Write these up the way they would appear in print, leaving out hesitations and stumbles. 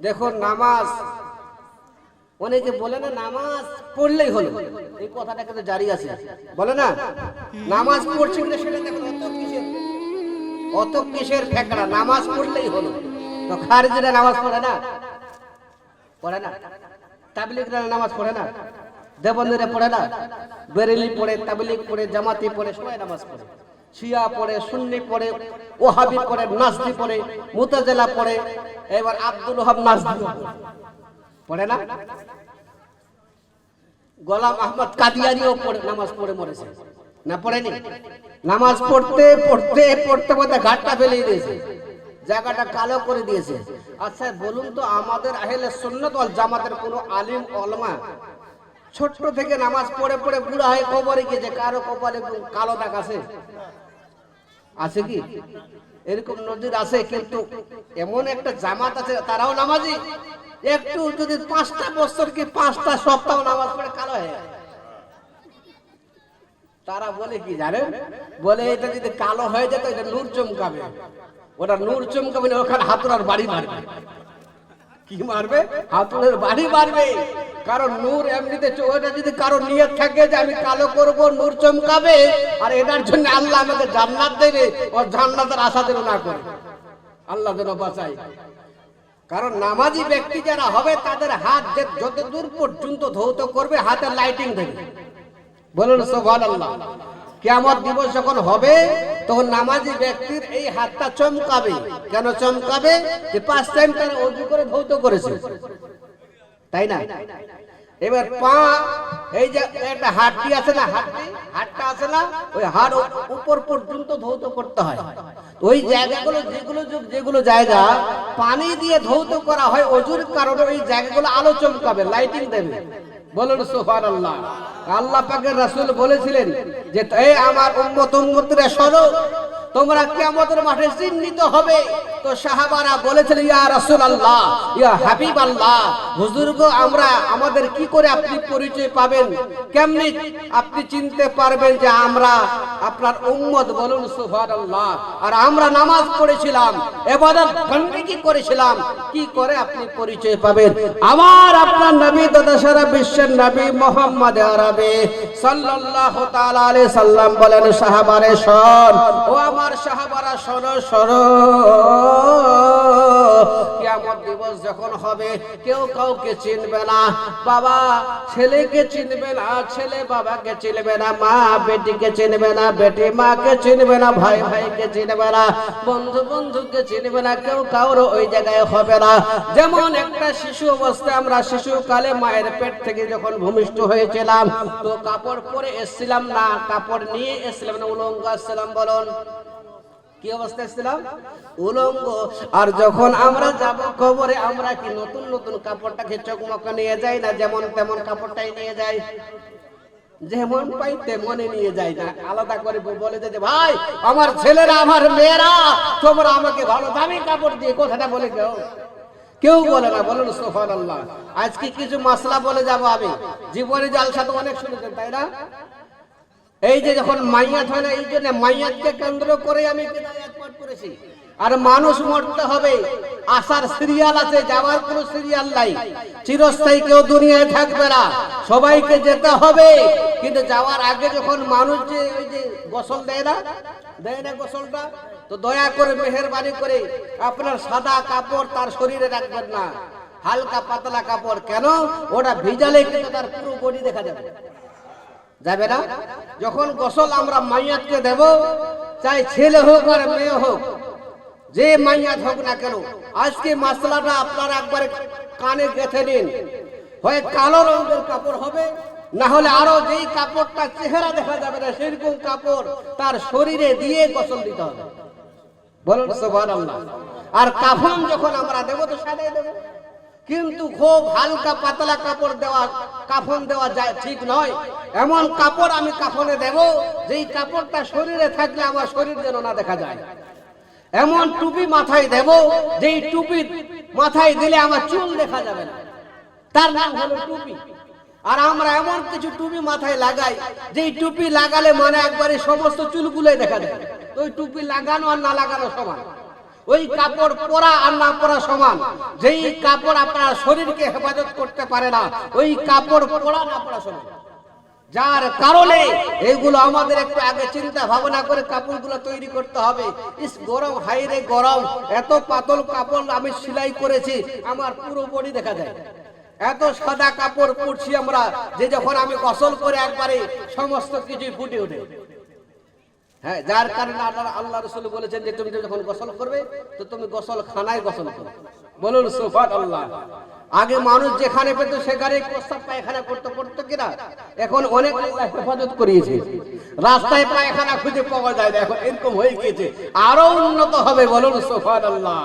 দেখো নামাজ, অনেকে বলে না নামাজ পড়লেই হলো, এই কথাটা কিন্তু জারি আছে, বলে না নামাজ পড়ছে কিনা সেটা দেখো, অত কিসের ফেকড়া, নামাজ পড়লেই হলো। তো খারিজিরা নামাজ পড়ে না, পড়ে না, তাবলিগরা নামাজ পড়ে না, দেবন্দীরা পড়ে না, বেরেলি পড়ে, তাবলিগ পড়ে, জামাতি পড়ে, সবাই নামাজ পড়ে, শিয়া পড়ে, সুন্নি পড়ে, ওহাবি পড়ে, নাজদি পড়ে, মুতাজিলা পড়ে, এবার আব্দুল ওহাব নাজদি পড়ে না, গোলাম আহমদ কাদিয়ানিও পড়ে নামাজ পড়ে মরেছে না, পড়েনি? নামাজ পড়তে পড়তে পড়তে পড়তে ঘাটটা ফেলে দিয়েছে, জায়গাটা কালো করে দিয়েছে। আচ্ছা বলুন তো, আমাদের আহলে সুন্নাত ওয়াল জামাতের কোনো আলিম ওলামা ছোট্ট থেকে নামাজ পড়ে পড়ে বুড়া হয়ে কবরে গিয়েছে, কারো কপালে কালো দাগ আছে? আছে কি এরকম নজির? আছে। কিন্তু এমন একটা জামাত আছে তারাও নামাজি, একটু যদি 5টা বছর কি 5টা সপ্তাহ নামাজ পড়ে কালো হয়ে, তারা বলে কি জানেন? বলে এটা যদি কালো হয়ে যেত এটা নূর চমকাবে, ওটা নূর চমকাবে না, ওখানে হাতুড়ার বাড়ি মারবে। কি মারবে? হাতুড়ের বাড়ি মারবে। কারণ নূর এমনিতে, ওটা যদি কারো নিয়ত থাকে যে আমি কালো করব, নূর চমকাবে, আর এটার জন্য আল্লাহ আমাকে জান্নাত দেবে, ও জান্নাতের আশা যেন না করে, আল্লাহ যেন বাঁচায়। কারণ নামাজি ব্যক্তি যারা হবে তাদের হাত যত দূর পর্যন্ত ধৌত করবে, হাতের লাইটিং দেবে। বলুন সুবহানাল্লাহ। কিয়ামত দিবস যখন হবে তখন নামাজি ব্যক্তির এই হাতটা চমকাবে। কেন চমকাবে? যে 5 টাইম তারা ওযু করে ধৌত করেছে, তাই না? এবার পা, এই যে একটা হাড়টি আছে না, হাড়টা আছে না, ওই হাড় উপর পর্যন্ত ধৌত করতে হয়। ওই জায়গাগুলো যেগুলো জায়গা পানি দিয়ে ধৌত করা হয় ওযুর কারণে, ওই জায়গাগুলো আলো চমকাবে, লাইটিং দেবে। বলুন সুবহানাল্লাহ। আল্লাহ পাকের রাসূল বলেছিলেন যে এই আমার উম্মতরা শোনো, তোমরা কিয়ামতের মাঠে চিহ্নিত হবে। তো সাহাবারা বলেছিলেন ইয়া রাসূলুল্লাহ, ইয়া হাবিবাল্লাহ, হুজুর গো আমরা আমাদের কি করে আপনি পরিচয় পাবেন, কেমনে আপনি চিনতে পারবেন যে আমরা আপনার উম্মত? বলুন সুবহানাল্লাহ। আর আমরা নামাজ পড়েছিলাম, ইবাদত বন্দেগী করেছিলাম, কি করে আপনি পরিচয় পাবেন? আমার আপনার নবী তথা সারা বিশ্বের নবী মুহাম্মদ আরবি সাল্লাল্লাহু তাআলা আলাইহি সাল্লাম বলেন, সাহাবারে শোন, ও আমার সাহাবারা শোনো শোনো, কিয়ামত দিবস যখন হবে কেউ কাউকে চিনবে না, বাবা ছেলেকে চিনবে না, ছেলে বাবাকে চিনবে না, মা বেটিকে চিনবে না, বেটি মাকে চিনবে না, ভাই ভাইকে চিনবে না, বন্ধু বন্ধুকে চিনবে না, কেউ কারো ওই জায়গায় হবে না। যেমন একটা শিশু অবস্থায়, আমরা শিশুকালে মায়ের পেট থেকে যখন ভূমিষ্ঠ হয়েছিলাম, তো কাপড় পরে এসেছিলাম না, কাপড় নিয়ে এসেছিলাম না, উলঙ্গ আসছিলাম। বলুন কি অবস্থায় ছিলাম? উলঙ্গ। আর যখন আমরা যাব কবরে, আমরা কি নতুন নতুন কাপড়টাকে চকমকা নিয়ে যাই না? যেমন তেমন কাপড়টাই নিয়ে যাই, যেমন পাই তেমনই নিয়ে যাই না, আলাদা করে বলে যে ভাই আমার ছেলেরা আমার মেয়েরা তোমরা আমাকে ভালো দামি কাপড় দিয়ে, কথাটা বলে কেউ বলে না। বলুন সুবহানাল্লাহ। আজকে কিছু মাসলা বলে যাব আমি, জীবনে জালসা তো অনেক শুনেছেন, তাই না? এই যে যখন মাইয়াত হয় না, এই জন্য মাইয়াতকে কেন্দ্র করে আমি আয়াত পাঠ করেছি। আর মানুষ মরতে হবে, আসার সিরিয়াল আছে, যাওয়ার কোনো সিরিয়াল নাই। চিরস্থায়ী কেউ দুনিয়ায় থাকবে না, সবাইকে যেতে হবে। কিন্তু যাওয়ার আগে যখন মানুষ যে ওই যে গোসল দেয় না গোসলটা, তো দয়া করে মেহেরবানি করে আপনার সাদা কাপড় তার শরীরে রাখবেন না, হালকা পাতলা কাপড়। কেন? ওটা ভিজালে কিন্তু তার পুরো বডি দেখা যাবে না। যখন গোসল আমরা মাইয়াতকে দেব, চাই ছেলে হোক আর মেয়ে হোক, যে মাইয়াত হোক না কেন, আজকে মাসলাটা আপনারা একবারে কানে গেঁথে নিন। হয় কালো রঙের কাপড় হবে, না হলে আরো যেই কাপড়টা চেহারা দেখা যাবে না সেরকম কাপড় তার শরীরে দিয়ে গোসল দিতে হবে। বলুন সুবহানাল্লাহ। আর কাফন যখন আমরা দেব তো সাদাই দেব, কিন্তু খুব হালকা পাতলা কাপড় দেওয়া, কাফন দেওয়া যায় ঠিক নয়। এমন কাপড় আমি কাফনে দেব যেই কাপড়টা শরীরে থাকলে আমার শরীর যেন না দেখা যায়। এমন টুপি মাথায় দেব যেই টুপি মাথায় দিলে আমার চুল দেখা যাবে না, তার নাম হলো টুপি। আর আমরা এমন কিছু টুপি মাথায় লাগাই যেই টুপি লাগালে মানে একবারে সমস্ত চুলগুলোই দেখা যায়। ওই টুপি লাগানো আর না লাগানো সমান। ওই কাপড় পরা আর না পরা সমান। যেই কাপড় আপনার শরীরকে হেফাজত করতে পারে না, ওই কাপড় পরা না পরা সমান। যার কারণে এইগুলো আমাদের একটু আগে চিন্তা ভাবনা করে কাপড়গুলো তৈরি করতে হবে। ইস গরম, হাইরে গরম, এত পাতল কাপড় আমি সেলাই করেছি, আমার পুরো বডি দেখা যায়। এত সাদা কাপড় পরছি আমরা, যে যখন আমি গোসল করে একবারে সমস্ত কিছুই ফুটে ওঠে। হ্যাঁ, যার কারণে আল্লাহ রাসূল বলেছেন যে তুমি যখন গোসল করবে তো তুমি গোসল খানায় গোসল করো। বলুন সুবহানাল্লাহ। আগে মানুষ যেখানে পেত সেখানে প্রস্তাব পায়খানা করতে কিনা, এখন অনেক হেফাজত করিয়েছে, রাস্তায় পায়খানা খুঁজে পাওয়া যায় না, এখন এরকম হয়ে গিয়েছে। আরো উন্নত হবে, বলুন সুবহানাল্লাহ,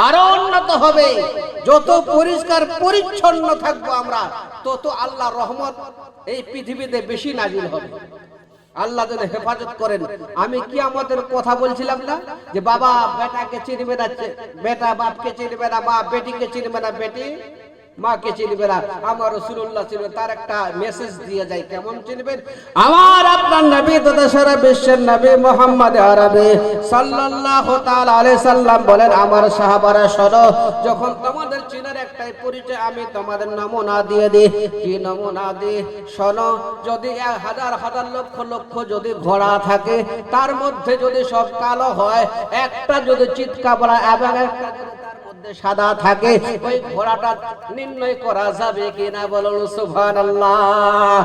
আরো উন্নত হবে। যত পরিষ্কার পরিচ্ছন্ন থাকবো আমরা, তত আল্লাহর রহমত এই পৃথিবীতে বেশি নাজিল হবে। আল্লাহ যেন হেফাজত করেন। আমি কিয়ামতের কথা বলছিলাম না, যে বাবা বেটাকে চিনবে না, বেটা বাপকে চিনবে না, মা বেটিকে চিনবে না, বেটি মাকে চিনবে না। আমার রাসূলুল্লাহ চিনবে, তার একটা মেসেজ দিয়ে যায়। কেমন চিনবেন? আমার আপনার নবী তথা সারা বিশ্বের নবী মুহাম্মদ আরবি সাল্লাল্লাহু তাআলা আলাইহি সাল্লাম বলেন, আমার সাহাবারা শোনো, যখন তোমাদের চিনার একটাই পরিচয় আমি তোমাদের নমুনা দিয়ে দিই। কি নমুনা দিই? শোনো, যদি 1000 লক্ষ লক্ষ যদি ঘোড়া থাকে, তার মধ্যে যদি সব কালো হয়, একটা যদি চিৎকাবরা এবং একটা সাদা থাকে, ওই ঘোড়াটা নির্ণয় করা যাবে কিনা? বলুন সুবহানাল্লাহ।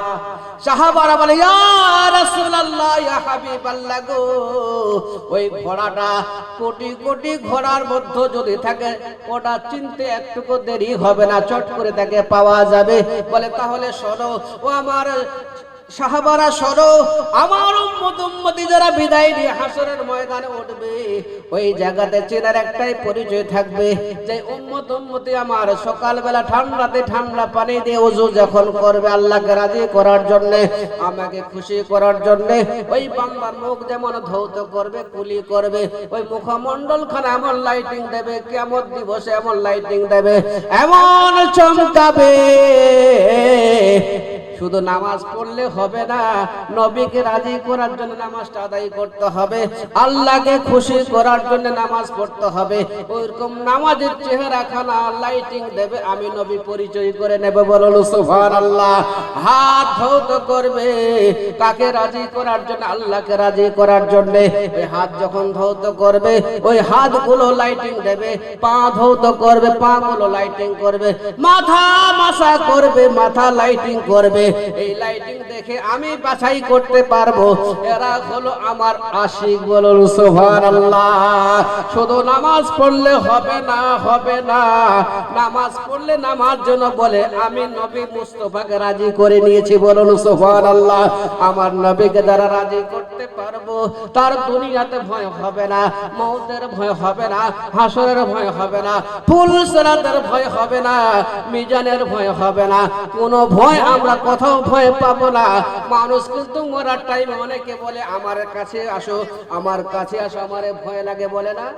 সাহাবারা বলে, ইয়া রাসূলুল্লাহ, ইয়া হাবিবাল্লাহ গো, ওই ঘোড়াটা কোটি কোটি ঘোড়ার মধ্যে যদি থাকে, ওটা চিনতে একটুকু দেরি হবে না, চট করে তাকে পাওয়া যাবে। বলে তাহলে শোনো, ও আমার সাহাবারা শোনো, আমার উম্মতি যারা বিদায় নিয়ে হাসরের ময়দানে উঠবে, ওই জায়গাতে চেনার একটাই পরিচয় থাকবে, যে উম্মতি আমার সকালবেলা ঠান্ডাতে ঠান্ডা পানি দিয়ে ওযু যখন করবে আল্লাহকে রাজি করার জন্য, আমাকে খুশি করার জন্য, ওই বান্দার মুখ যেমন ধৌত করবে, কুলি করবে, ওই মুখমণ্ডল খানা এমন লাইটিং দেবে, কিয়ামত দিবসে এমন লাইটিং দেবে, এমন চমকাবে। শুধু নামাজ পড়লে হবে না, নবীকে রাজি করার জন্য নামাজটা আদায় করতে হবে, আল্লাহকে খুশি করার জন্য নামাজ পড়তে হবে। ওইরকম নামাজের চেহারা খানা লাইটিং দেবে, আমি নবী পরিচয় করে নেব। বলুন সুবহানাল্লাহ। হাত ধৌত করবে, কাকে রাজি করার জন্য? আল্লাহকে রাজি করার জন্য। ওই হাত যখন ধৌত করবে, ওই হাতগুলো লাইটিং দেবে, পা ধৌত করবে, পা গুলো লাইটিং করবে, মাথা মাসা করবে, মাথা লাইটিং করবে। এই লাইটিং দেখে আমি বাছাই করতে পারবো এরা হলো আমার আশিক। বলুন সুবহানাল্লাহ। শুধু নামাজ পড়লে হবে না, হবে না, নামাজ পড়লে নামাজ জন্য বলে আমি নবী মুস্তাফাকে রাজি করে নিয়েছি। বলুন সুবহানাল্লাহ। আমার নবীকে যারা রাজি করতে পারবো, তার দুনিয়াতে ভয় হবে না, মওতের ভয় হবে না, হাসরের ভয় হবে না, ফুল সিরাতের ভয় হবে না, মিজানের ভয় হবে না, কোনো ভয় আমরা কোথাও ভয় পাবো না। মানুষ কিন্তু মরার টাইমে অনেকে বলে আমার কাছে আসো, আমার কাছে আসো, আমারে ভয় লাগে, বলে না?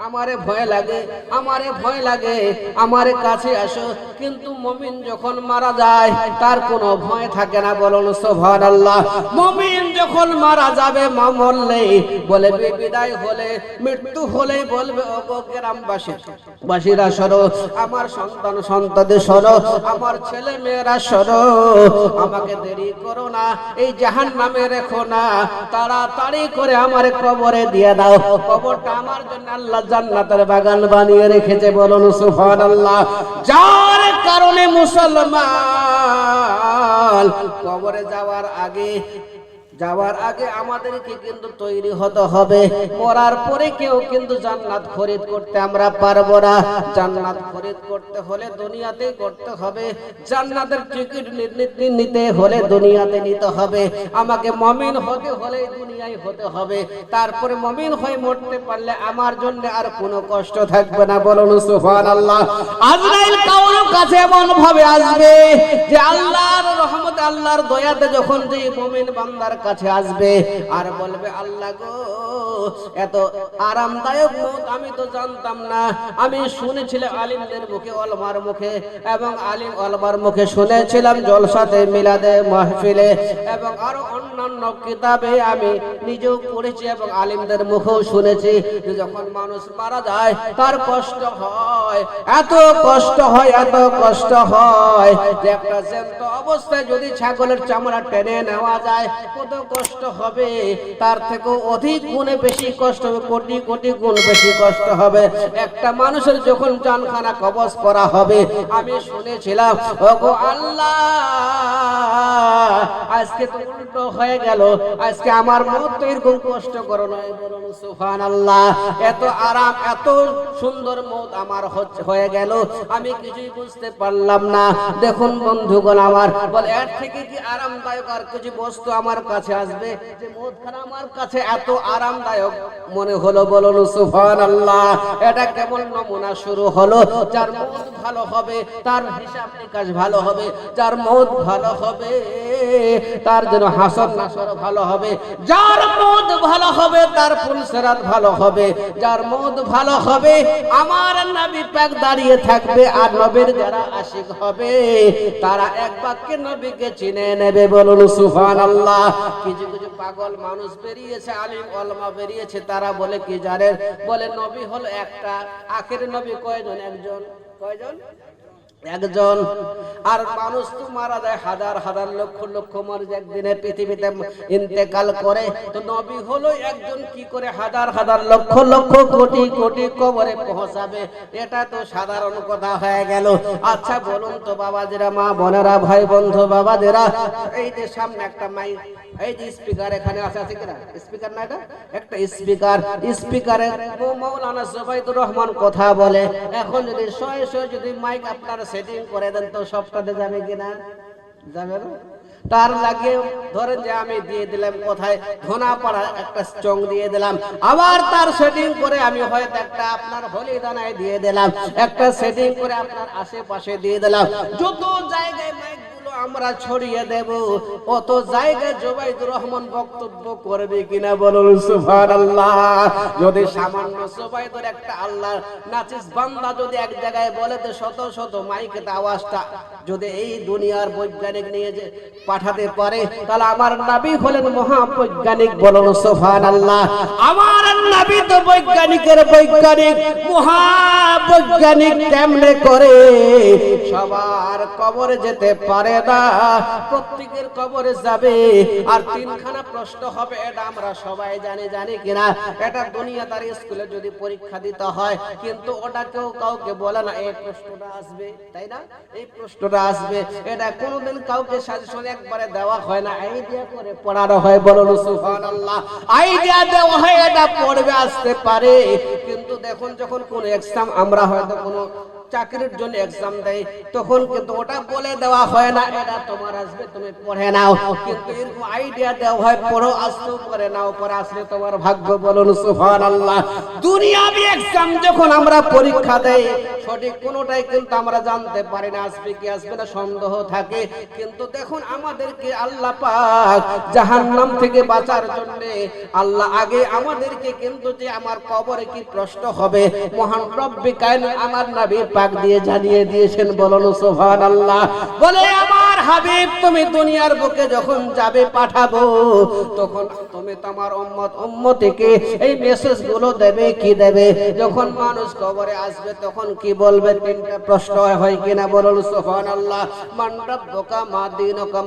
আমারে ভয় লাগে, আমারে ভয় লাগে, আমারে কাছে আসো। কিন্তু মুমিন যখন মারা যায় তার কোনো ভয় থাকে না। বলুন সুবহানাল্লাহ। মুমিন যখন মারা যাবে, মরলে বলে বিদায় হলে, মৃত্যু হলে বলবে, ওগো গ্রামবাসীরা শোনো, আমার সন্তান সন্ততি শোনো, আমার ছেলে মেয়েরা শোনো, আমাকে দেরি করো না, এই জাহান্নামে রেখো না, তাড়াতাড়ি করে আমার কবরে দিয়ে দাও। কবরটা আমার জন্য আল্লাহ জান্নাতের বাগান বানিয়ে রেখেছে। বলুন সুবহানাল্লাহ। যার কারণে মুসলমান কবরে যাওয়ার আগে আমাদেরকে কিন্তু তৈরি হতে হবে। মরার পরে কেউ কিন্তু জান্নাত খরিদ করতে আমরা পারবো না। জান্নাত খরিদ করতে হলে দুনিয়াতেই করতে হবে, জান্নাতের টিকিট নিতে হলে দুনিয়াতে নিতে হবে। আমাকে মুমিন হতে হলে দুনিয়ায় হতে হবে, তারপরে মুমিন হয়ে মরতে পারলে আমার জন্য আর কোনো কষ্ট থাকবে না। বলুন সুবহানাল্লাহ। আজরাইল কারোর কাছে এমন ভাবে আসবে যে আল্লাহর রহমত আল্লাহর দয়াতে যখন যে মুমিন বান্দার কাছে আসবে আর বলবে আল্লাহ গো এত আরামদায়ক মত আমি তো জানতাম না, আমি শুনেছিলাম আলিমদের মুখে ওলামার মুখে এবং আলিম ওলামার মুখে শুনেছিলাম জলসাতে মিলাদে মাহফিলে এবং আরো অন্যান্য কিতাবে আমি নিজেও পড়েছি এবং আলিমদের মুখেও শুনেছি যে যখন মানুষ মারা যায় তার কষ্ট হয়, এত কষ্ট হয়, এত কষ্ট হয় যে একটা জ্যান্ত অবস্থায় যদি ছাগলের চামড়া টেনে নেওয়া যায় কত কষ্ট হবে, তার থেকেও অধিক গুণে বেশি কষ্ট হবে, কোটি কোটি গুণ বেশি কষ্ট হবে একটা মানুষের যখন জানখানা কবজ করা হবে। আমি শুনেছিলাম ওগো আল্লাহ আজকে তো উল্টো হয়ে গেল, আজকে আমার মত এরকম কষ্ট করো না, বলুন সুবহানাল্লাহ। এত আরাম এত সুন্দর মত আমার হয়ে গেল আমি কিছুই বুঝতে পারলাম না। দেখুন বন্ধুগণ আমার, বলে এর থেকে কি আরামদায়ক আর কিছু বস্তু আমার কাছে আসবে যে মদখানা আমার কাছে এত আরামদায়ক মনে হলো, বলুন সুবহানাল্লাহ। এটা কেমন নমুনা শুরু হলো, যার মদ ভালো হবে তার হিসাব নিকাশ ভালো হবে, যার মদ ভালো হবে তার জন্য হাসর নাসর ভালো হবে, যার মদ ভালো হবে তার পুলসেরাত ভালো হবে, যার মদ ভালো হবে আমার নবী পাক দাঁড়িয়ে থাকবে আর নবীর যারা আশিক হবে তারা এক বাক্যে নবীকে চিনে নেবে, বলুন সুবহানাল্লাহ। কিছু কিছু পাগল মানুষ বেরিয়েছে, আলিম ওলামা বেরিয়েছে, তারা বলে কি জানেন, বলে নবী হলো একটা, আখের নবী কয়জন? একজন। কয়জন? একজন। আর মানুষ তো মারা যায় হাজার হাজার লক্ষ লক্ষ মানুষ একদিনে পৃথিবীতে ইন্তেকাল করে, তো নবী হলো একজন, কি করে হাজার হাজার লক্ষ লক্ষ কোটি কোটি কবরে পৌঁছাবে? এটা তো সাধারণ কথা হয়ে গেল। আচ্ছা বলুন তো বাবাজিরা, মা বোনেরা, ভাই বন্ধু বাবাজিরা, এই যে সামনে একটা মাইক, এই যে স্পিকার এখানে আছে কিনা? স্পিকার না, এটা একটা স্পিকার, স্পিকারে মাওলানা জুবাইদুর রহমান কথা বলে। এখন যদি শয়ে শয়ে যদি মাইক আপনারা সেটিং করে দেন তো সবটাতে যাবে কিনা? যাবে না। তার লাগে ধরেন যে আমি দিয়ে দিলাম কোথায় ধনাপাড়া একটা চং দিয়ে দিলাম, আবার তার সেটিং করে আমি হয়তো একটা আপনার হলিদানায় দিয়ে দিলাম, একটা সেটিং করে আপনার আশেপাশে দিয়ে দিলাম, যত জায়গায় মাইক আমরা ছড়িয়ে দেব অত জায়গায় জুবাইদুর রহমান বক্তব্য করবে কিনা, বলুন সুবহানাল্লাহ। যদি সামান্য জুবাইদুর একটা আল্লাহর নাচিস বান্দা যদি এক জায়গায় বলে তো শত শত মাইকের আওয়াজটা যদি এই দুনিয়ার বৈজ্ঞানিক নিয়ে যে পাঠাতে পারে, তাহলে আমার নবী হলেন মহাবৈজ্ঞানিক, বলুন সুবহানাল্লাহ। আমার নবী তো বৈজ্ঞানিকের বৈজ্ঞানিক, মহাবৈজ্ঞানিক। কেমনে করে সবার কবরে যেতে পারে না, প্রত্যেকের কবরে যাবে আর তিনখানা প্রশ্ন হবে, এটা আমরা সবাই জানি কিনা? এটা দুনিয়াদার স্কুলে যদি পরীক্ষা দিতে হয়, কিন্তু ওটা কেউ কাউকে বলে না এই প্রশ্নটা আসবে, তাই না? এই প্রশ্নটা আসবে, এটা কোনোদিন কাউকে সাজেশন একবারে দেওয়া হয় না, আইডিয়া করে পড়ানো হয়, বলুন সুবহানাল্লাহ। আইডিয়া দেওয়া হয় এটা পড়বে আসতে পারে, কিন্তু দেখুন যখন কোন এক্সাম আমরা হয়তো কোনো চাকরির জন্য এক্সাম দেয় তখন কিন্তু ওটা বলে দেওয়া হয় না এটা তোমার আসবে তুমি পড়ে নাও, কিন্তু এরকম আইডিয়া দেওয়া হয় পড়ো আসতে করে নাও, পরে আসলে তোমার ভাগ্য, বলুন সুবহানাল্লাহ। দুনিয়াবি এক্সাম যখন আমরা পরীক্ষা দেই সঠিক কোনোটাই কিন্তু আমরা জানতে পারি না আসবে কি আসবে না, সন্দেহ থাকে। কিন্তু দেখুন আমাদেরকে আল্লাহ পাক জাহান্নাম থেকে বাঁচার জন্য আল্লাহ আগে আমাদেরকে কিন্তু যে আমার কবরে কি প্রশ্ন হবে মহান রব্বি কায়নাত আমার নবী পাক দিয়ে জানিয়ে দিয়েছেন, বলুন সুবহানাল্লাহ। বলে আমার হাবিব তুমি দুনিয়ার বুকে যখন যাবে পাঠাবো তখন তুমি তোমার উম্মতিকে এই মেসেজ গুলো দেবে কি দেবে? যখন মানুষ কবরে আসবে তখন কি বলবে? তিনটা প্রশ্ন হয় কিনা, বলুন সুবহানাল্লাহ। মান রাব্বুকা মা দীনুকা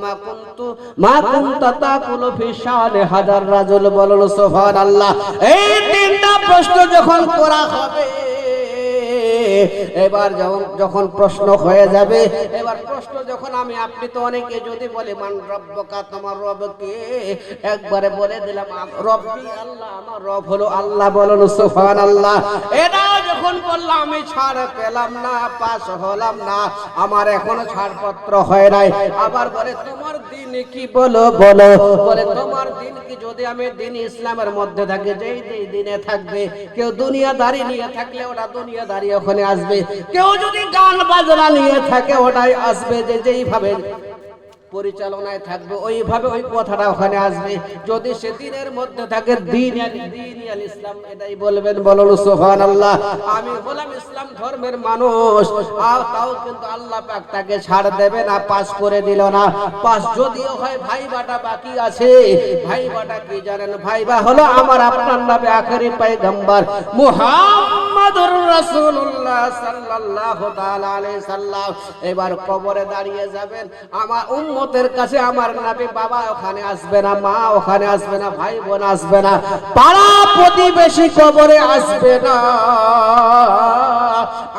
মা কুনতা তাকুলু ফি শানে হাজার রাজুল, বলুন সুবহানাল্লাহ। এই তিনটা প্রশ্ন যখন করা হবে এবার যখন প্রশ্ন হয়ে যাবে, এবার প্রশ্ন যখন আমি আপনি তো অনেকে যদি বলে মান রব্বুকা তোমার রব কে, একবারে বলে দিলাম রব্বি আল্লাহ, আমার রব হলো আল্লাহ, বলুন সুবহানাল্লাহ। এটা যখন বললাম আমি ছাড় পেলাম না, পাস হলাম না, আমার এখনো ছাড়পত্র হয় নাই। আবার বলে তোমার দিন কি, বলো বলো, বলে তোমার দিন কি? যদি আমি দিন ইসলামের মধ্যে থাকি, যেই দিনে থাকবে, কেউ দুনিয়াদারি নিয়ে থাকলে ওটা দুনিয়াদারি ওখানে আসবে, কেউ যদি গান বাজনা নিয়ে থাকে ওটাই আসবে, যে যেইভাবে পরিচালনায় থাকবে, ওইভাবে ওই কথাটা ওখানে আসবে। যদি সে দিনের মধ্যে থাকে দিন আল ইসলাম, এটাই বলবেন, বলুন সুবহানাল্লাহ। আমি হলাম ইসলাম ধর্মের মানুষ, আর তাও কিন্তু আল্লাহ পাক তাকে ছাড় দেবে না, পাস করে দিল না। পাস যদিও হয় ভাইবাটা বাকি আছে। ভাইবাটা কি জানেন? ভাইবা হলো আমার আপনার নবী আখেরি পয়গম্বর মুহাম্মদুর রাসূলুল্লাহ সাল্লাল্লাহু তাআলা আলাইহি সাল্লাম। এবার কবরে দাঁড়িয়ে যাবেন, আমার উম্মতের কাছে আমার নবী বাবা ওখানে আসবে না, মা ওখানে আসবে না, ভাই বোন আসবে না, পাড়া প্রতিবেশী কবরে আসবে না,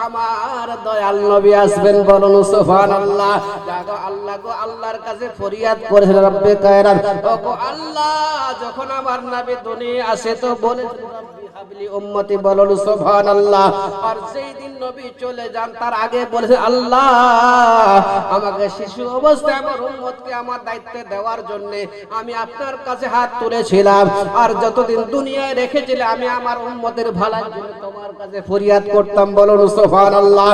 আমার দয়াল নবী আসবেন, বলুন সুবহানাল্লাহ। জাগো আল্লাহ গো, আল্লাহর কাছে ফরিয়াদ করেছেন, রব্বে কায়নাত, ও গো আল্লাহ, যখন আমার নবী দুনিয়া আসে তো বলেছেন রব্বি হাবলি উম্মতি, বলুন সুবহানাল্লাহ। আর যেই দিন নবী চলে যান তার আগে বলেছেন আল্লাহ আমাকে শিশু অবস্থায় আমার উম্মতকে আমার দায়িত্বে দেওয়ার জন্য আমি আপনার কাছে হাত তুলেছিলাম, আর যতদিন দুনিয়ায় রেখেছিলে আমি আমার উম্মতের ভালোর জন্য তোমার কাছে ফরিয়াদ করতাম, বলুন সুবহানাল্লাহ।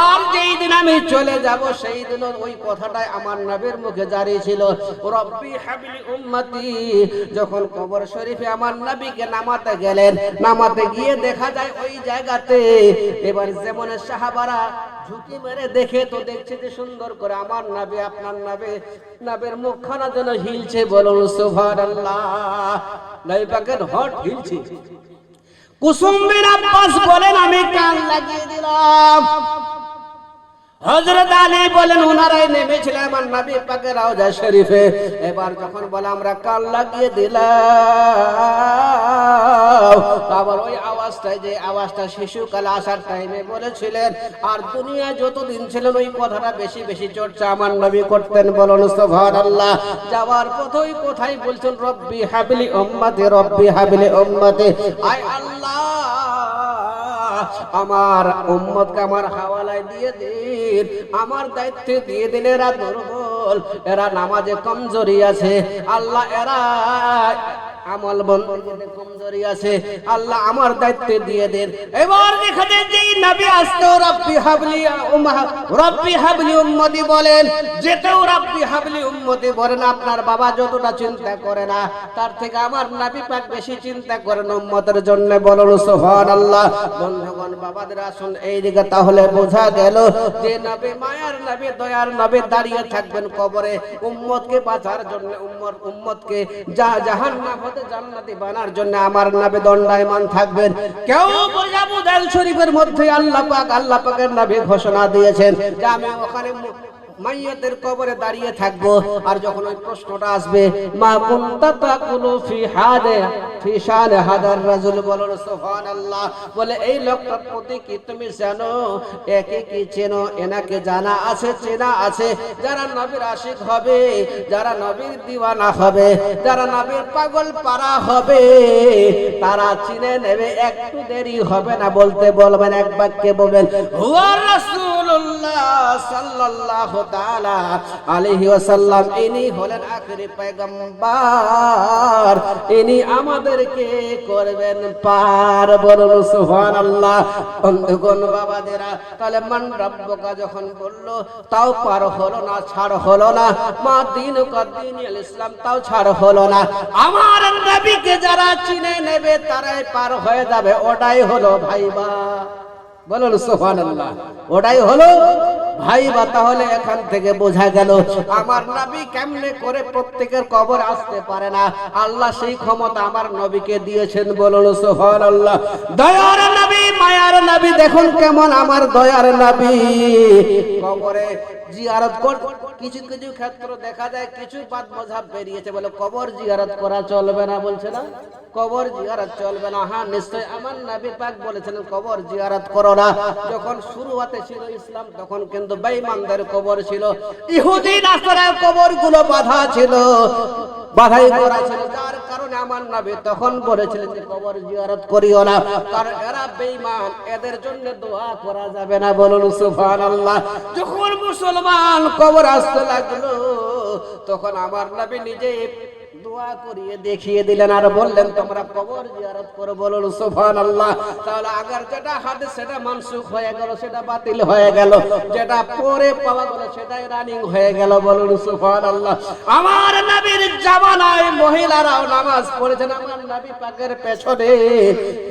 আর যেই দিন আমি চলে যাব সেই দিন ওই কথাটাই আমার নবীর মুখে জারি ছিল, রব্বি হাবলি উম্মতি। যখন কবর শরীফে আমার নবীকে নামাতে গেলেন, নামাতে গিয়ে দেখা যায় ওই জায়গাতে এবার যেমন সাহাবারা ঝুঁকি মেরে দেখে তো দেখছে যে সুন্দর করে আমার নবী আপনার নবীর মুখখানা যেন হিলছে, বলুন সুবহানাল্লাহ। নবী পাকের হট হিলছে। কুসুম বিন আব্বাস বলেন আমি কান লাগিয়ে দিলাম। হযরত আলী বলেন ওনারাই নেমেছিলেন আমার নবী পাকের রওজা শরীফে। এবার যখন বলে আমরা কান লাগিয়ে দিলাম, আবার ওই আওয়াজটাই যে আওয়াজটা শিশুকালে আসার টাইমে বলেছিলেন, আর দুনিয়া যতদিন ছিলেন ওই কথাটা বেশি বেশি চর্চা আমার নবী করতেন, বলুন সুবহানাল্লাহ। যাওয়ার পথেই কোথায় বলছেন রব্বি হাবলি উম্মতি, রব্বি হাবলি উম্মতি, আয় আল্লাহ আমার উম্মতকে আমার হাওয়ালায় দিয়ে দিন, আমার দায়িত্বে দিয়ে দিন। এরা দুর্বল, এরা নামাজে কমজোরি আছে আল্লাহ, এরা আমল বন্দীতে কমজোরি আছে আল্লাহ, আমার দায়িত্বে দিয়ে দেন। এবার দেখা যায় যে নবী আসতেও রব্বি হাবলি রব্বি হাবলি উম্মতি বলেন, যেতেও রব্বি হাবলি উম্মতি বলেন। আপনার বাবা যতটা চিন্তা করে না তার থেকে আমার নবী পাক বেশি চিন্তা করেন উম্মতের জন্য, বলুন সুবহানাল্লাহ। বন্ধুগণ বাবাদের আসুন এইদিকে, তাহলে বোঝা গেল যে নবী মায়ার নবী দয়ার নবী দাঁড়িয়ে থাকবেন কবরে উম্মতকে বাঁচার জন্য, উম্মতকে জাহান্নাম হতে জান্নাতি বানার জন্য আমার নবী দণ্ডায়মান থাকবেন। কেউ আবু দাউদ শরীফের মধ্যে আল্লাহ পাকের নবী ঘোষণা দিয়েছেন যে আমি ওখানে মাইয়াতের কবরে দাঁড়িয়ে থাকবো, আর যখন ওই প্রশ্নটা আসবে মা কুনতা তাকুলু ফি শান হাদার রাজুল, বলুন সুবহানাল্লাহ। বলে এই লোকটার প্রতি কি তুমি জানো? একে কি চেনো? এনাকে জানা আছে, চেনা আছে। যারা নবীর আশিক হবে, যারা নবীর দিওয়ানা হবে, যারা নবীর পাগল পারা হবে, তারা চিনে নেবে, একটু দেরি হবে না। বলতে বলবেন, এক বাক্যে বলবেন হুয়া রাসূলুল্লাহ সাল্লাল্লাহু তাআলা আলাইহি ওয়াসাল্লাম, ইনি হলেন আখেরি পয়গম্বর, ইনি আমাদেরকে করবেন পার, বলুন সুবহানাল্লাহ। বন্ধুগণ বাবাদেরা, তাহলে মান রাব্বুকা যখন বললো তাও পার হলো না, ছাড় হলো না। মা দীনুকা দীনুল ইসলাম, তাও ছাড় হলো না। আমার নবীকে যারা চিনে নেবে তারাই পার হয়ে যাবে, ওটাই হলো ভাইবা, বলুন সুবহানাল্লাহ, ওটাই হলো ভাইবা। তাহলে এখান থেকে বোঝা গেল আমার নবী কেমনে করে প্রত্যেকের কবর আসতে পারে না, আল্লাহ সেই ক্ষমতা আমার নবীকে দিয়েছেন, বলুন সুবহানাল্লাহ। দয়ার নবী, মায়ার নবী, দেখুন কেমন আমার দয়ার নবী কবরে জিয়ারত করতে। কিছু কিছু ক্ষেত্র দেখা যায় কিছু বাদ মাযহাব বেরিয়েছে, বলে কবর জিয়ারত করা চলবে না, বলছে না কবর জিয়ারত চলবে না। হ্যাঁ নিশ্চয় আমার নবী পাক বলেছেন কবর জিয়ারত করো না। যখন শুরুতে ছিল ইসলাম তখন কিন্তু বেঈমানদের কবর ছিল, ইহুদি নাসারার কবরগুলো বাঁধা ছিল, বাধাই করা ছিল, যার কারণে আমার নবী তখন বলেছিলেন যে কবর জিয়ারত করিও না, কারণ এরা বেঈমান, এদের জন্য দোয়া করা যাবে না, বলুন সুবহানাল্লাহ। যখন মুসলমান কবর আসতে লাগলো তখন আমার নবী নিজে দোয়া করিয়ে দেখিয়ে দিলেন আর বললেন তোমরা কবর জিয়ারত করো, বলুন সুবহানাল্লাহ। তাহলে আগের যেটা হাদিস সেটা মানসুখ হয়ে গেল, সেটা বাতিল হয়ে গেল, যেটা পরে পাওয়া গেল সেটাই রানিং হয়ে গেল, বলুন সুবহানাল্লাহ। আমার নবীর জামানায় মহিলারাও নামাজ পড়েছেন আমার নবী পাকের পেছনে,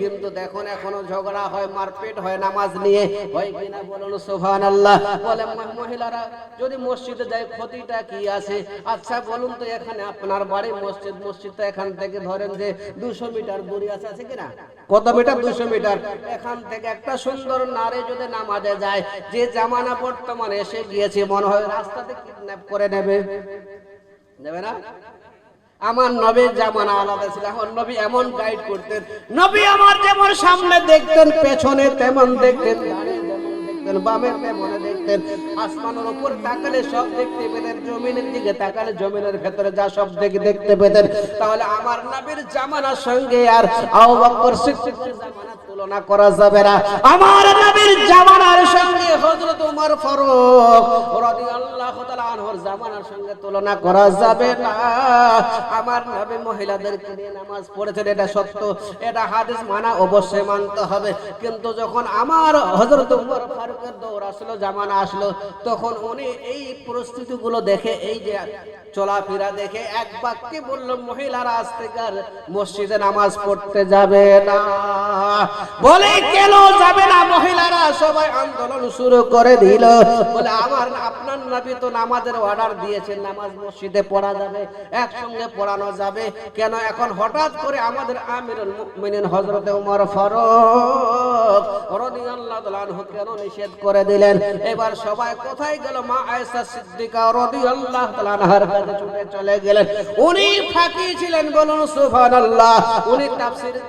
কিন্তু দেখুন এখনো ঝগড়া হয়, মারপিট হয় নামাজ নিয়ে, হয় কিনা বলুন সুবহানাল্লাহ। বলে মহিলারা যদি মসজিদে যায় ক্ষতিটা কি আছে? আচ্ছা বলুন তো, এখানে আপনার বাড়ি মসজিদ, মসজিদ তো এখান থেকে ধরেন যে 200 মিটার দূরে আছে কিনা? কত মিটার? 200 মিটার। এখান থেকে একটা সুন্দর নারী যদি নামাজে যায়, যে জামানা বর্তমানে এসে গিয়েছে, মনে হয় রাস্তাতে কিডন্যাপ করে নেবে, নেবে না? আমার নবীর জামানা আলাদা ছিল, আমার নবী এমন গাইড করতেন, নবী আমার যেমন সামনে দেখতেন পেছনে তেমন দেখতেন, বামে তেমন দেখতেন, আসমানের উপর তাকালে সব দেখতে পেতেন, জমিনের দিকে তাকালে জমিনের ভেতরে যা সব দেখতে পেতেন। তাহলে আমার নবীর জামানার সঙ্গে আর আবু বকর সিদ্দিকের জামানার তুলনা করা যাবে না। আমার নবীর জামানার সঙ্গে হযরত ওমর ফারুক রাদিয়াল্লাহু তাআলা আনহুর জামানার সঙ্গে তুলনা করা যাবে না। আমার নবী মহিলাদেরকে নিয়ে নামাজ পড়েছেন, এটা সত্য, এটা হাদিস মানা অবশ্যই মানতে হবে। কিন্তু যখন আমার হযরত ওমর ফারুকের দৌর আসলো, জামানা আসলো, তখন উনি এই পরিস্থিতিগুলো দেখে, এই যে চলাফেরা দেখে এক বাক্যে বলল, মহিলারা আজ থেকে আর মসজিদে নামাজ পড়তে যাবে না। বলে কেন যাবে না? মহিলারা সবাই আন্দোলন শুরু করে দিল। বলে আপনার নবী তো নামাজের অর্ডার দিয়েছেন, নামাজ মসজিদে পড়া যাবে, একসঙ্গে পড়ানো যাবে, কেন এখন হঠাৎ করে আমাদের আমিরুল মুমিনিন হযরত ওমর ফারুক রাদিয়াল্লাহু তাআলা আনহু কেন নিষেধ করে দিলেন? এবার সবাই কোথায় গেল? মা আয়েশা সিদ্দিকা রাদিয়াল্লাহু তাআলা আনহার কাছে ছুটে চলে গেলেন। উনি ফাকি ছিলেন, বলুন সুবহানাল্লাহ। উনি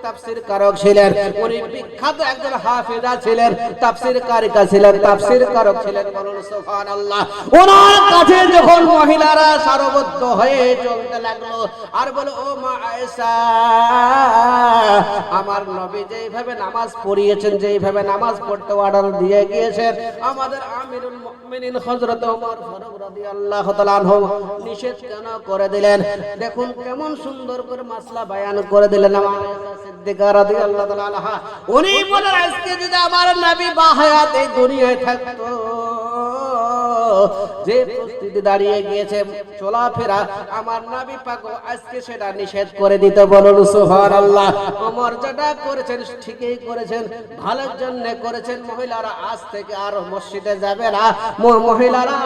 তাফসীর কারক ছিলেন, উনি বিখ্যাত একজন হাফেজা ছিলেন, তাফসীর কারিকা ছিলেন, তাফসীর কারক ছিলেন, বলুন সুবহানাল্লাহ। ওনার কাছে যখন মহিলারা সারবদ্ধ হয়ে চলতে লাগলো আর বলে, ও মা আয়েশা, আমার নবী যেইভাবে নামাজ পড়িয়েছেন, যেইভাবে নামাজ পড়তে অর্ডার দিয়ে গিয়েছেন, আমাদের আমিরুল মুমিনিন হযরত ওমর ফারুক রাদিয়াল্লাহু তাআলা আনহু নিষেধ কেন করে দিলেন? দেখুন কেমন সুন্দর করে মাসলা বয়ান করে দিলেন আমার সিদ্দিকা রাদিয়াল্লাহু তাআলা আনহা। উনি বলেন, আজকে যদি আমার নবী বাহায়াত এই দুনিয়ায় থাকতো, যে পরিস্থিতি দাঁড়িয়ে গিয়েছে চলাফেরা, আমার নবী পাক আজকে সেটা নিষেধ করে দিত, বলুন সুবহানাল্লাহ। ওমর যেটা করেছেন ঠিকই করেছেন, ভালোর জন্য করেছেন। মহিলারা আজ থেকে আর মসজিদে যাবে না, মহিলারা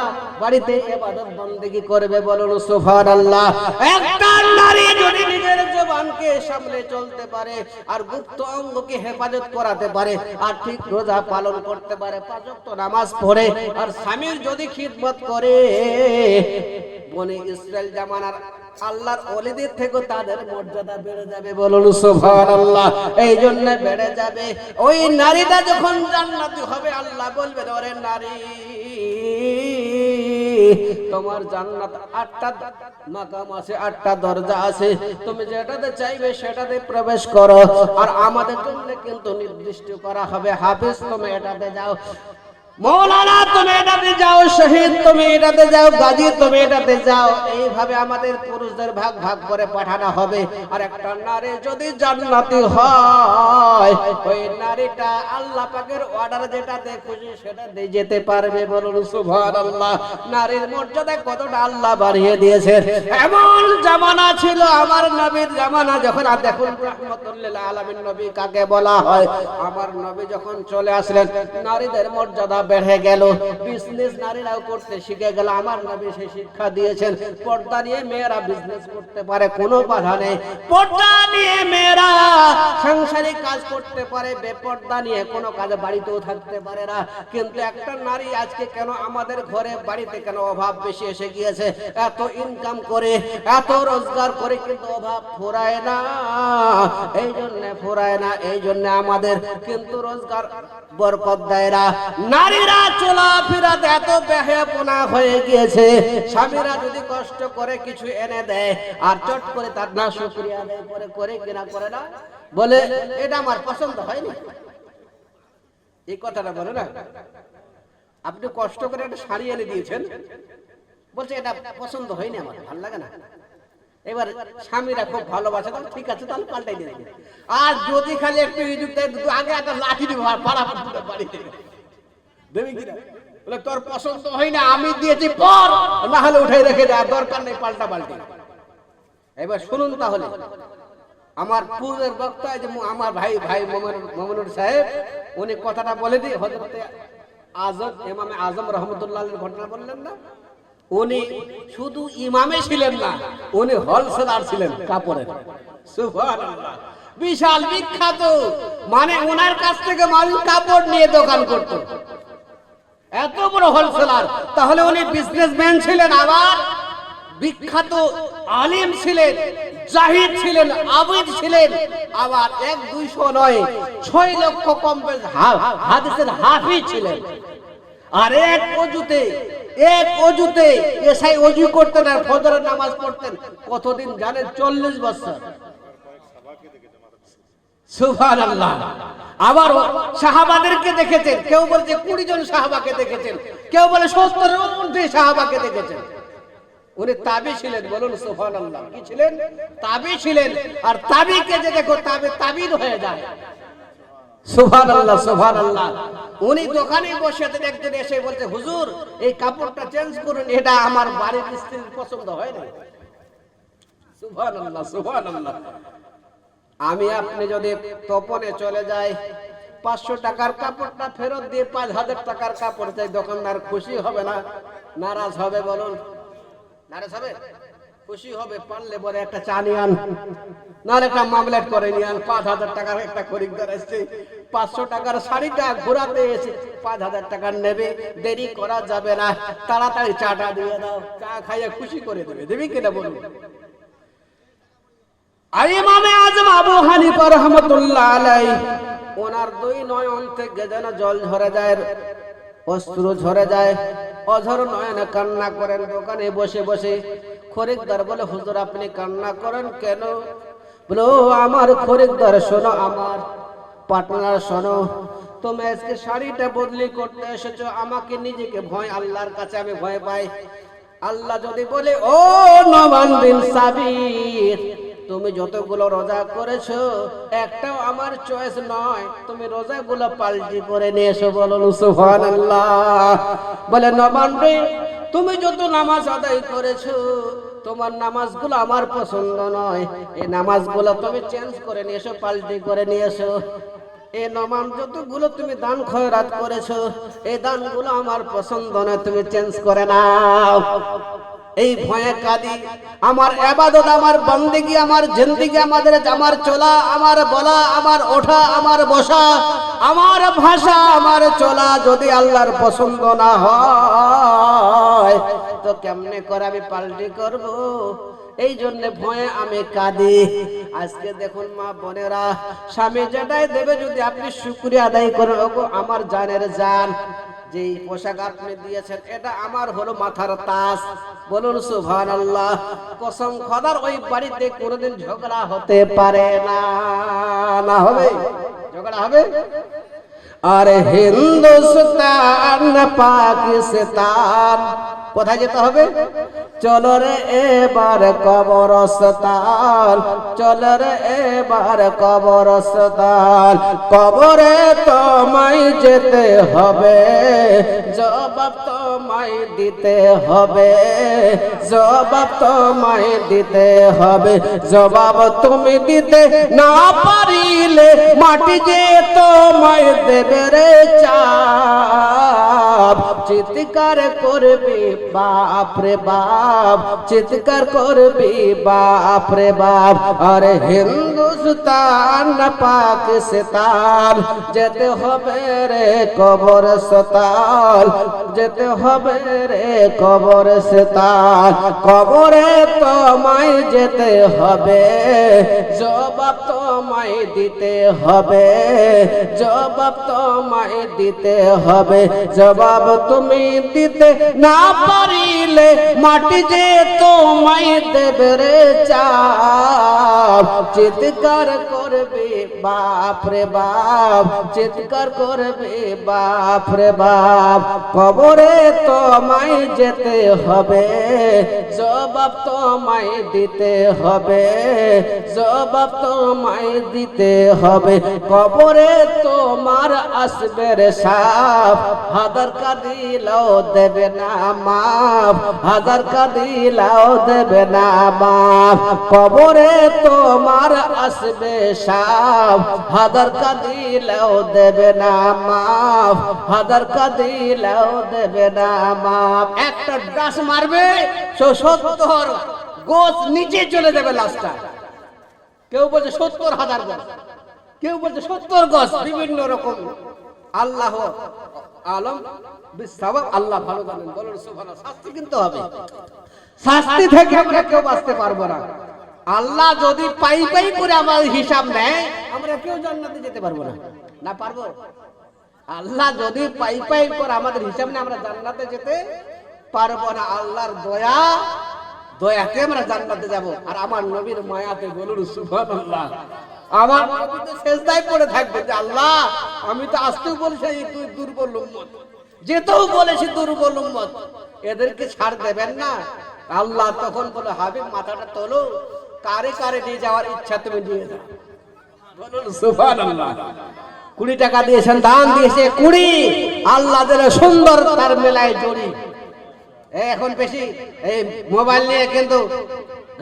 বাড়িতে ইবাদত বندگی করবে, বলুন সুবহানাল্লাহ। একটা নারী যদি নিজের জবানকে সামলে চলতে পারে আর গুপ্ত অঙ্গকে হেফাজত করাতে পারে আর ঠিক রোজা পালন করতে পারে, 5 ওয়াক্ত নামাজ পড়ে আর স্বামীর যদি খিদমত করে, বনি ইসরাইল জামানার আল্লাহর ওলিদের থেকে তাদের মর্যাদা বেড়ে যাবে, বলুন সুবহানাল্লাহ। এই জন্য বেড়ে যাবে। ওই নারীটা যখন জান্নাতি হবে, আল্লাহ বলবেন, ওরে নারী, তোমার জান্নাত 8টা মাকাম আছে, 8টা দরজা আছে, তুমি যেটাতে চাইবে সেটাতে প্রবেশ করো। আর আমাদের জন্য কিন্তু নির্দিষ্ট করা হবে, হাফেজ তুমি এটাতে যাও, মৌলানা তুমি এটাতে যাও, শহীদ তুমি এটাতে যাও, গাজী তুমি এটাতে যাও। এইভাবে আমাদের পুরুষদের ভাগ ভাগ করে পাঠানো হবে। আর একটা নারী যদি জান্নাতি হয়, ওই নারীটা আল্লাহ পাকের অর্ডার যেটাতে খুশি সেটাতে যেতে পারবে, বলুন সুবহানাল্লাহ। নারীর মর্যাদা কতটা আল্লাহ বাড়িয়ে দিয়েছে। এমন জামানা ছিল আমার নবীর জামানা, যখন দেখুন রাহমাতুল লিল আলামিন নবী কাকে বলা হয়। আমার নবী যখন চলে আসলেন, নারীদের মর্যাদা বেড়ে গেল, বিজনেস নারীরাও করতে শিখে গেল। আমার নবী সেই শিক্ষা দিয়েছেন, পর্দা নিয়ে মেয়েরা বিজনেস করতে পারে, কোনো বাধা নেই। পর্দা নিয়ে মেয়েরা সাংসারিক কাজ করতে পারে, বেপর্দা নিয়ে কোনো কাজে বাড়িতেও থাকতে পারে না। কিন্তু একটা নারী আজকে কেন আমাদের ঘরে বাড়িতে কেন অভাব বেশি এসে গিয়েছে? এত ইনকাম করে, এত রোজগার করে, কিন্তু অভাব ফুরায় না। এই জন্য ফুরায় না, এই জন্য আমাদের কিন্তু রোজগার বরকত দেয় না। নারীরা চলাফেরাতে এত বেহায়াপনা হয়ে গিয়েছে, স্বামীরা যদি কষ্ট করে কিছু এনে দেয় আর চট করে তার না শুকরিয়া আদায় করে কিনা করে না, বলে এটা আমার পছন্দ হয়নি। এই কথাটা বলে না, আপনি কষ্ট করে একটা শাড়ি এনে দিয়েছেন, বলছে এটা পছন্দ হয়নি, আমার ভালো লাগে না। এবার স্বামীরা খুব ভালোবাসে, তাহলে ঠিক আছে, তাহলে পাল্টাই দিয়ে দেবে। আর যদি খালি একটু আগে একটা লাঠি দিব পাড়া বাড়িতে দেবে কিনা, বলে তোর পছন্দ হয় না আমি দিয়েছি পর, না হলে উঠে রেখে দেয়, দরকার নেই পাল্টা পাল্টি। এবার শুনুন তাহলে আমার পূর্বের বক্তা যে আমার ভাই মোমিনুর সাহেব, উনি কথাটা বলে দিই। হযরতে আজম ইমামে আজম রহমতুল্লাহের ঘটনা বললেন না, উনি শুধু ইমামে ছিলেন না, উনি হোলসেলার ছিলেন কাপড়ের। সুবহানাল্লাহ, বিশাল বিখ্যাত, মানে ওনার কাছ থেকে মানুষ কাপড় নিয়ে দোকান করত, এত বড় হোলসেলার। তাহলে উনি বিজনেসম্যান ছিলেন, আবার বিখ্যাত আলিম ছিলেন, জাহিদ ছিলেন, আবিদ ছিলেন, আবার 1-200 নয় 6 লক্ষ কম হাদিসের হাফিজ ছিলেন। আর এক অজুতে এসাই ওযু করতেন আর ফজরের নামাজ পড়তেন। কতদিন জানেন? 40 বছর। সুবহানাল্লাহ। আবার সাহাবাদেরকে দেখেছেন, কেউ বলছে 20 জন সাহাবাকে দেখেছেন, কেউ বলে 70 এর ঊর্ধ্বে সাহাবাকে দেখেছেন। উনি তাবি ছিলেন, বলুন সুবহানাল্লাহ। কি ছিলেন? তাবি ছিলেন। আর তাবিকে যে দেখো তাবিন হয়ে যায়। সুবহানাল্লাহ সুবহানাল্লাহ। উনি দোকানে বসে আছেন, একজন এসে বলছে হুজুর এই কাপড়টা চেঞ্জ করুন, এটা আমার বাড়ির স্ত্রীর পছন্দ হয় না। সুবহানাল্লাহ সুবহানাল্লাহ। আমি আপনি যদি তপনে চলে যাই, 500 টাকার কাপড়টা ফেরত দিয়ে 5000 টাকার কাপড় চাই, দোকানদার খুশি হবে না নারাজ হবে? বলুন, নারাজ হবে? খুশি হবে? পারলে বলে একটা চা নিয়ে আন, নাহলে একটা মামলেট করে নিয়ে আন। 5000 টাকার একটা খরিদ্দার আসছে, 500 টাকার শাড়িটা ঘোরাতে এসে 5000 টাকা নেবে, দেরি করা যাবে না, তাড়াতাড়ি চাটা দিয়ে দাও, চা খাইয়ে খুশি করে দেবে। দেবে কিনা বলুন? আর ইমামে আজম আবু হানিফা রাহমাতুল্লাহ আলাইহি, ওনার 2 নয়ন থেকে যেন জল ঝরে যায়, অশ্রু ঝরে যায়, অঝর নয়নে কান্না করেন। দোকানে বসে বসে খরিদ্দার বলে হুজুর আপনি কান্না করেন কেন? বলো আমার খরিদ্দার শোনো, আমার পার্টনার শোনো, তুমি আজকে শাড়িটা বদলি করতে এসেছো, আমাকে নিজেকে ভয়, আল্লাহর কাছে আমি ভয় পাই। আল্লাহ যদি বলে ও নোমান বিন সাবির, তুমি যতগুলো রোজা করেছো একটাও আমার চয়েস নয়, তুমি রোজাগুলো পাল্টি করে নিয়ে এসো। বলুন সুবহানাল্লাহ। বলে নোমান রে, তুমি যত নামাজ আদায় করেছো তোমার নামাজগুলো আমার পছন্দ নয়, এই নামাজগুলো তুমি চেঞ্জ করে নিয়ে এসো, পাল্টি করে নিয়ে এসো। এই নোমান যতগুলো তুমি দান খয়রাত করেছো এই দানগুলো আমার পছন্দ নয়, তুমি চেঞ্জ করে নাও। এই ভয়ে কাঁদি, আমার ইবাদত, আমার বন্দেগী, আমার জিন্দেগি, আমার চলা, আমার বলা, আমার ওঠা, আমার বসা, আমার ভাষা, আমার চলা যদি আল্লাহর পছন্দ না হয় তো কেমনে করে আমি পাল্টি করব? এই জন্য ভয়ে আমি কাঁদি। আজকে দেখুন মা বোনেরা, স্বামী যেটাই দেবে যদি আপনি শুকরিয়া আদায় করেন, ওগো আমার জানের জান, যে পোশাক আপনি দিয়েছেন এটা আমার হলো মাথার তাজ। বলুন সুবহানাল্লাহ। কসম খোদার ওই বাড়িতে কোনোদিন ঝগড়া হতে পারে না। না হবে? ঝগড়া হবে? আরে হিন্দুস্তান পাকিস্তান, কোথায় যেতে হবে? চলো রে এবার কবরস্থান, চলো রে এবার কবরস্থান, কবরে তোমায় যেতে হবে, জবাব তোমায় দিতে হবে, জবাব তোমায় দিতে হবে। জবাব তুমি দিতে না পারিলে মাটি যে তোমায় দেবে রে চাপ। চিৎকার করবি বাপ রে বাপ, চিৎকার করবি বাপ রে বাপ। আরে হিন্দুস্তান পাকিস্তান যেতে হবে রে কবরস্থান, যেতে হবে রে কবরস্থান, কবরে তোমায় যেতে হবে, জবাব তোমায় দিতে হবে, জবাব তোমায় দিতে হবে। জবাব তুমি দিতে না পারিলে দিলে মাটি যে তোমায় দেবে রে চাপ চিৎকার করবে বাপ রে বাপ চিৎকার করবে বাপ রে বাপ কবরে তোমায় যেতে হবে জবাব তোমায় দিতে হবে জবাব তোমায় দিতে হবে কবরে তোমার আসবে রে সাপ হাজার কাঁদিলেও দেবে না মাপ হাজার কাঁদিলেও দেবে না মাপ কবরে তোমার আসবে সাপ হাজার কাঁদিলেও দেবে না মাপ হাজার কাঁদিলেও দেবে না মাপ একটা ডাস মারবে 70 গোছ নিচে চলে যাবে লাশটা কেউ বলছে 70,000 গজ কেউ বলছে 70 গজ বিভিন্ন রকম আল্লাহ আলম বিসবাব আল্লাহ ভালো জানেন বলেন সুবহানাল্লাহ শাস্তি কিন্তু হবে শাস্তি থেকে আমরা কেউ বাঁচতে পারবো না আল্লাহ যদি পাই পাই করে আমাদের হিসাব নেয় আমরা কেউ জান্নাতে যেতে পারবো না না পারবো আল্লাহ যদি পাই পাই করে আমাদের হিসাব নেয় আমরা জান্নাতে যেতে পারবো না আল্লাহর দয়াতে আমরা জান্নাতে যাব আর আমার নবীর মায়াতে বলুন সুবহানাল্লাহ আমার নবী তো সেজদায় পড়ে থাকবে যে আল্লাহ আমি তো আসতেও বলছি তুই দুর্বল উম্মত যেতেও বলেছি দুর্বল উম্মত এদেরকে ছাড় দেবেন না আল্লাহ তখন বলে হাবিব মাথাটা তোলো কারে কারে নিয়ে যাওয়ার ইচ্ছা তুমি নিয়ে যাও বলুন সুবহানাল্লাহ 20 টাকা দিয়েছেন দান দিয়েছে 20 আল্লাহ দিলে সুন্দর তার মেলায় জড়ি এখন বেশি এই মোবাইল নিয়ে কিন্তু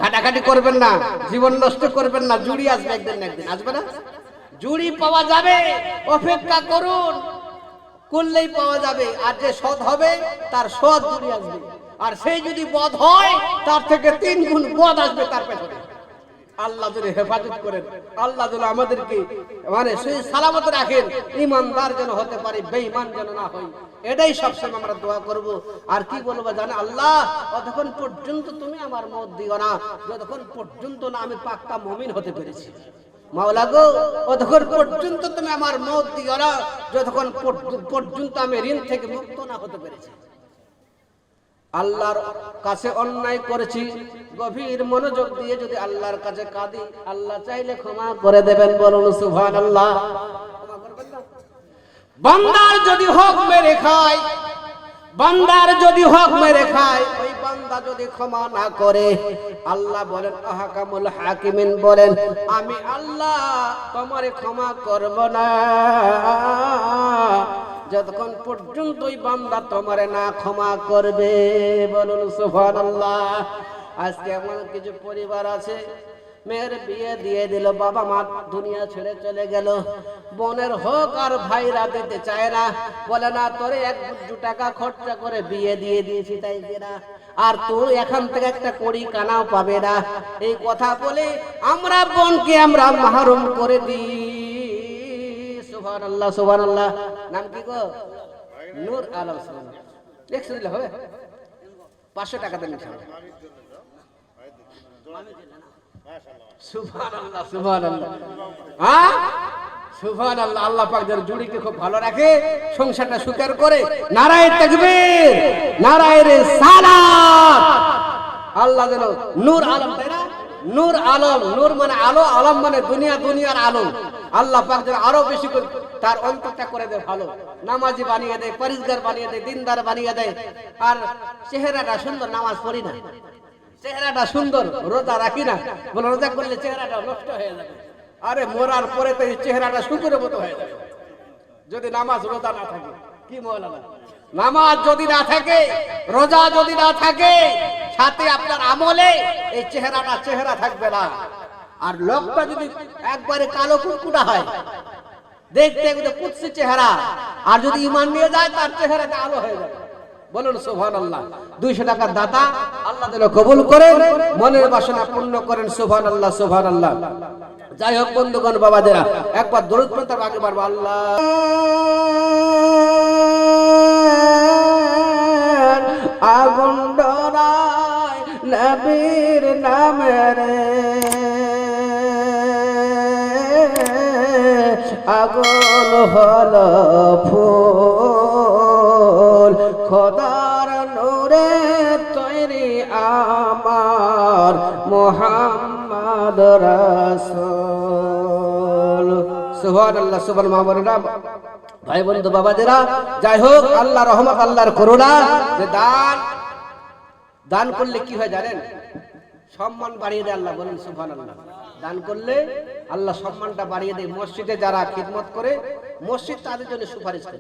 ঘাটাঘাটি করবেন না জীবন নষ্ট করবেন না জুড়ি আসবে একদিন না একদিন আসবে না জুড়ি পাওয়া যাবে অপেক্ষা করুন করলেই পাওয়া যাবে আর যে সৎ হবে তার সৎ জুড়ি আসবে আর সেই যদি বদ হয় তার থেকে 3 গুণ বদ আসবে তার পেছনে আল্লাহ যদি হেফাজত করেন আল্লাহ যদি আমাদেরকে মানে সেই সালামত রাখেন ইমানদার যেন হতে পারি বেঈমান যেন না হই এটাই সবসময় আমরা দোয়া করব আর কি বলবো জানেন আল্লাহ যতক্ষণ পর্যন্ত তুমি আমার মত দিও না যতক্ষণ পর্যন্ত না আমি পাক্কা মুমিন হতে পেরেছি মাওলা গো যতক্ষণ পর্যন্ত তুমি আমার মত দিও না যতক্ষণ পর্যন্ত আমি ঋণ থেকে মুক্ত না হতে পেরেছি আল্লাহর কাছে অন্যায় করেছি গভীর মনোযোগ দিয়ে যদি আল্লাহর কাছে কাঁদি আল্লাহ চাইলে ক্ষমা করে দেবেন বলুন সুবহানাল্লাহ ক্ষমা করবেন না বান্দার যদি হক মেরে খায় বান্দার যদি হক মেরে খায় ওই বান্দা যদি ক্ষমা না করে আল্লাহ বলেন আহকামুল হাকিমিন বলেন আমি আল্লাহ তোমারে ক্ষমা করব না যতক্ষণ পর্যন্ত ওই বান্দা তোমারে না ক্ষমা করবে বলুন সুবহানাল্লাহ আজকে এমন কিছু পরিবার আছে মেয়ের বিয়ে দিয়ে দিল বাবা মা দুনিয়া ছেড়ে চলে গেল বোনের হোক আর ভাইরা দিতে চায় না বলে না তোরে 1 টাকা খরচা করে বিয়ে দিয়ে দিয়েছি তাই কিনা আর তুই এখান থেকে একটা কড়ি কানাও পাবে না এই কথা বলে আমরা বোনকে আমরা মাহরুম করে দিই সুবহানাল্লাহ সুবহানাল্লাহ নাম কি গো নূর আলম সুবহানাল্লাহ 100 দিলে হবে 500 টাকা দেন সুবহানাল্লাহ সুবহানাল্লাহ হ্যাঁ সুবহানাল্লাহ আল্লাহ পাক যার জুড়িকে খুব ভালো রাখে সংসারটা সুখের করে নারায়ে তাকবীর নারায়ে রিসালাত আল্লাহ যেন নূর আলম তাই না নূর আলম নূর মানে আলো আলম মানে দুনিয়া দুনিয়ার আলো আল্লাহ পাক যেন আরো বেশি করে তার অন্তরটা করে দেয় ভালো নামাজি বানিয়ে দেয় পরিষ্কার বানিয়ে দেয় দিনদার বানিয়ে দেয় আর চেহারাটা সুন্দর নামাজ পড়ি না চেহারাটা সুন্দর রোজা রাখি না বলে রোজা করলে চেহারাটা নষ্ট হয়ে যাবে আরে মরার পরে তো এই চেহারাটা শুকুরের মতো হয়ে যাবে যদি নামাজ রোজা না থাকে কি মাওলানা নামাজ যদি না থাকে রোজা যদি না থাকে সাথে আপনার আমলে এই চেহারাটা চেহারা থাকবে না আর লোকটা যদি একবারে কালো কুকুটা হয় দেখতে একদম কুৎসি চেহারা আর যদি ঈমান নিয়ে যায় তার চেহারাটা আলো হয়ে যাবে বলুন সুবহানাল্লাহ 200 টাকার দাতা আল্লাহ যেন কবুল করেন মনের বাসনা পূর্ণ করেন সুবহানাল্লাহ সুবহানাল্লাহ যাই হোক বন্ধুগণ বাবাদেরা একবার দরুদ পড়ে তার আগে বাড়বো আল্লাহ আগুন ডরায় নবীর নামের আগুন হলো ফুল খোদার নূরে নবীরে আমার মুহাম্মদ রাসূল। সুবহানাল্লাহ। সুবহানাল্লাহ। মা বোনেরা, ভাই বন্ধু বাবাদেরা, যাই হোক, আল্লাহ রহমত, আল্লাহর করুণা, যে দান করলে কি হয় জানেন? সম্মান বাড়িয়ে দেয় আল্লাহ। বলেন সুবহানাল্লাহ। দান করলে আল্লাহ সম্মানটা বাড়িয়ে দেয়। মসজিদে যারা খিদমত করে, মসজিদ তাদের জন্য সুপারিশ করে।